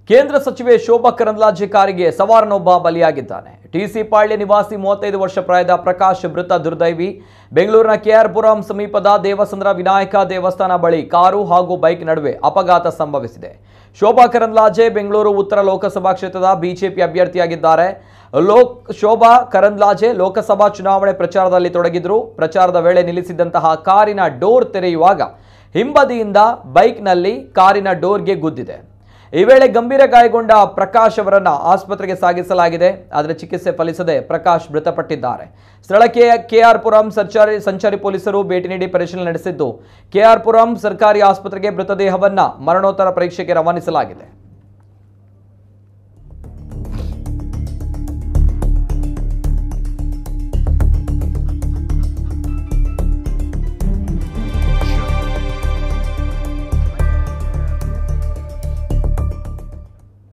ಕೇಂದ್ರ ಸಚಿವೆ ಶೋಭಾ ಕರಂದ್ಲಾಜೆ ಕಾರಿಗೆ ಸವಾರನೊಬ್ಬ ಬಲಿಯಾಗಿದ್ದಾನೆ. ಟಿಸಿ ಪಾಳ್ಯ ನಿವಾಸಿ 35 ವರ್ಷ ಪ್ರಾಯದ ಪ್ರಕಾಶ್ ಮೃತ ದುರ್ದೈವಿ. ಬೆಂಗಳೂರಿನ ಕೆಆರ್ ಪುರಂ ಸಮೀಪದ ದೇವಸಂದ್ರ ವಿನಾಯಕ ದೇವಸ್ಥಾನ ಬಳಿ ಕಾರು ಹಾಗೂ ಬೈಕ್ ನಡುವೆ ಅಪಘಾತ ಸಂಭವಿಸಿದೆ. ಶೋಭಾ ಕರಂದ್ಲಾಜೆ ಬೆಂಗಳೂರು ಉತ್ತರ ಲೋಕಸಭಾ ಕ್ಷೇತ್ರದ ಬಿಜೆಪಿ ಅಭ್ಯರ್ಥಿಯಾಗಿದ್ದಾರೆ. ಶೋಭಾ ಕರಂದ್ಲಾಜೆ ಲೋಕಸಭಾ ಚುನಾವಣೆ ಪ್ರಚಾರದಲ್ಲಿ ತೊಡಗಿದ್ರು. ಪ್ರಚಾರದ ವೇಳೆ ನಿಲ್ಲಿಸಿದಂತಹ ಕಾರಿನ ಡೋರ್ ತೆರೆಯುವಾಗ ಹಿಂಬದಿಯಿಂದ ಬೈಕ್ನಲ್ಲಿ ಕಾರಿನ ಡೋರ್ಗೆ ಗುದ್ದಿದೆ. ಈ ವೇಳೆ ಗಂಭೀರ ಗಾಯಗೊಂಡ ಪ್ರಕಾಶ್ ಅವರನ್ನು ಆಸ್ಪತ್ರೆಗೆ ಸಾಗಿಸಲಾಗಿದೆ. ಆದರೆ ಚಿಕಿತ್ಸೆ ಫಲಿಸದೆ ಪ್ರಕಾಶ್ ಮೃತಪಟ್ಟಿದ್ದಾರೆ. ಸ್ಥಳಕ್ಕೆ ಕೆಆರ್ ಪುರಂ ಸಂಚಾರಿ ಪೊಲೀಸರು ಭೇಟಿ ನೀಡಿ ಪರಿಶೀಲನೆ ನಡೆಸಿದ್ದು, ಕೆಆರ್ ಪುರಂ ಸರ್ಕಾರಿ ಆಸ್ಪತ್ರೆಗೆ ಮೃತದೇಹವನ್ನು ಮರಣೋತ್ತರ ಪರೀಕ್ಷೆಗೆ ರವಾನಿಸಲಾಗಿದೆ.